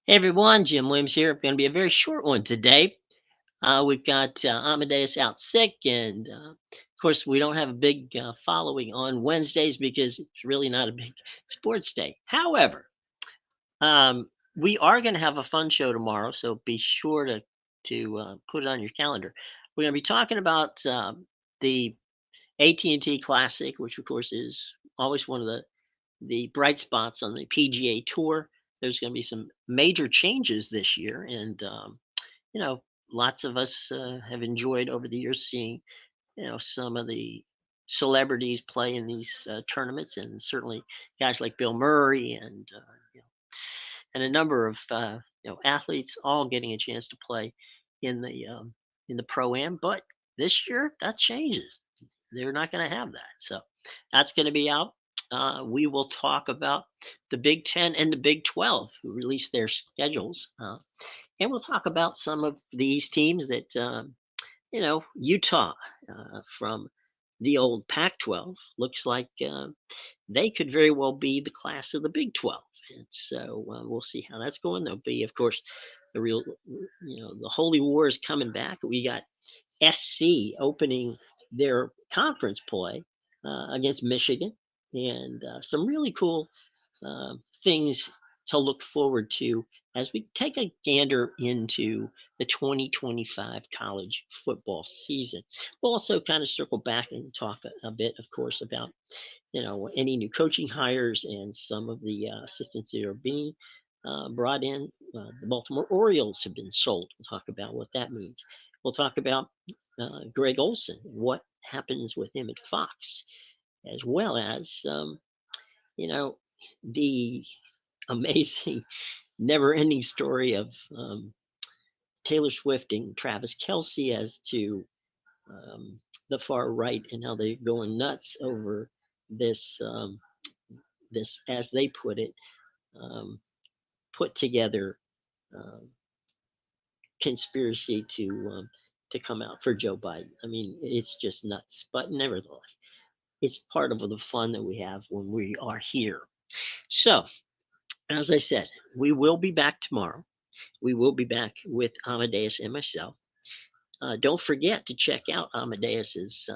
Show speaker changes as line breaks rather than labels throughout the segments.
Hey everyone, Jim Williams here. Going to be a very short one today. We've got Amadeus out sick, and of course, we don't have a big following on Wednesdays because it's really not a big sports day. However, um, we are going to have a fun show tomorrow, so be sure to put it on your calendar. We're going to be talking about the AT&T Classic, which of course is always one of the bright spots on the PGA Tour. There's going to be some major changes this year, and you know, lots of us have enjoyed over the years seeing, some of the celebrities play in these tournaments, and certainly guys like Bill Murray and and a number of athletes all getting a chance to play in the pro am. But this year that changes. They're not going to have that, so that's going to be out. We will talk about the Big Ten and the Big 12 who released their schedules. And we'll talk about some of these teams that, Utah from the old Pac 12 looks like they could very well be the class of the Big 12. And so we'll see how that's going. There'll be, of course, the real, the Holy War is coming back. We got SC opening their conference play against Michigan, and some really cool things to look forward to as we take a gander into the 2025 college football season. We'll also kind of circle back and talk a bit, of course, about any new coaching hires and some of the assistants that are being brought in. The Baltimore Orioles have been sold. We'll talk about what that means. We'll talk about Greg Olson, what happens with him at Fox, as well as you know the amazing, never-ending story of Taylor Swift and Travis Kelsey as to the far right and how they're going nuts over this, as they put it, um, put together um, conspiracy to come out for Joe Biden. I mean, it's just nuts. But nevertheless, it's part of the fun that we have when we are here. So, as I said, we will be back tomorrow. We will be back with Amadeus and myself. Don't forget to check out Amadeus's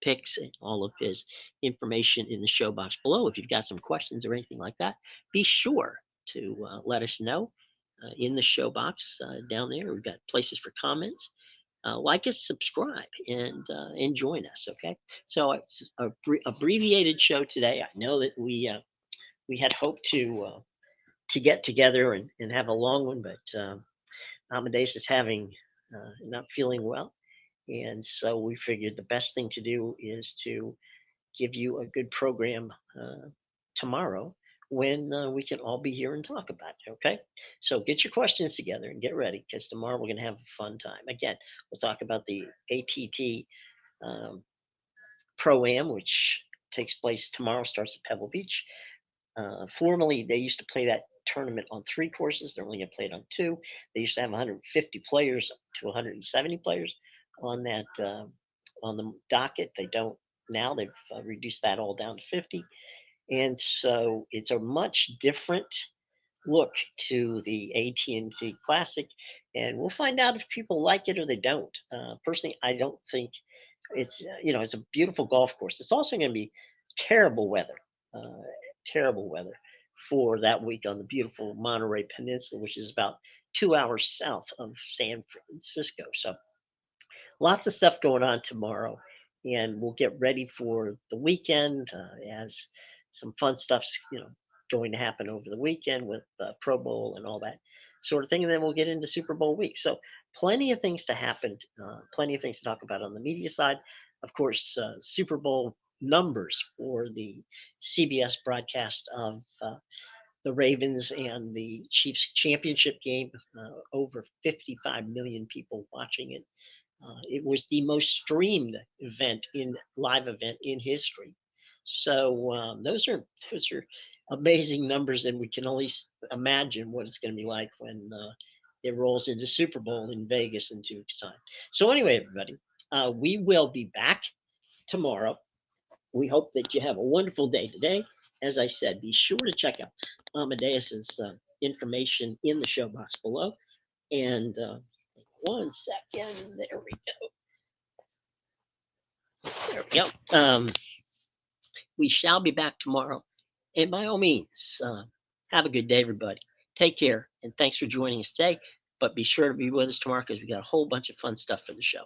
picks and all of his information in the show box below. If you've got some questions or anything like that, be sure to let us know in the show box down there. We've got places for comments. Like us, subscribe, and join us. Okay, so it's a abbreviated show today. I know that we had hoped to get together and have a long one, but Amadeus is having not feeling well, and so we figured the best thing to do is to give you a good program tomorrow when we can all be here and talk about it. Okay, so get your questions together and get ready because tomorrow we're going to have a fun time. Again, we'll talk about the ATT um, Pro Am, which takes place tomorrow, starts at Pebble Beach. Formerly, they used to play that tournament on three courses. They're only going to play it on two. They used to have 150 players to 170 players on that on the docket. They don't now. They've reduced that all down to 50, and so it's a much different look to the AT&T Classic, and we'll find out if people like it or they don't. Personally, I don't think it's a beautiful golf course. It's also going to be terrible weather, uh, terrible weather for that week on the beautiful Monterey Peninsula, which is about 2 hours south of San Francisco. So lots of stuff going on tomorrow, and we'll get ready for the weekend as some fun stuff's going to happen over the weekend with Pro Bowl and all that sort of thing, and then we'll get into Super Bowl week. So plenty of things to happen, plenty of things to talk about on the media side. Of course, Super Bowl numbers for the CBS broadcast of the Ravens and the Chiefs championship game. Over 55 million people watching it. It was the most streamed event in live event in history. So those are amazing numbers, and we can only imagine what it's going to be like when it rolls into Super Bowl in Vegas in 2 weeks' time. So anyway, everybody, we will be back tomorrow. We hope that you have a wonderful day today. As I said, be sure to check out Amadeus's information in the show box below. And 1 second, there we go. There we go. We shall be back tomorrow. And by all means, have a good day, everybody. Take care, and thanks for joining us today. But be sure to be with us tomorrow because we got a whole bunch of fun stuff for the show.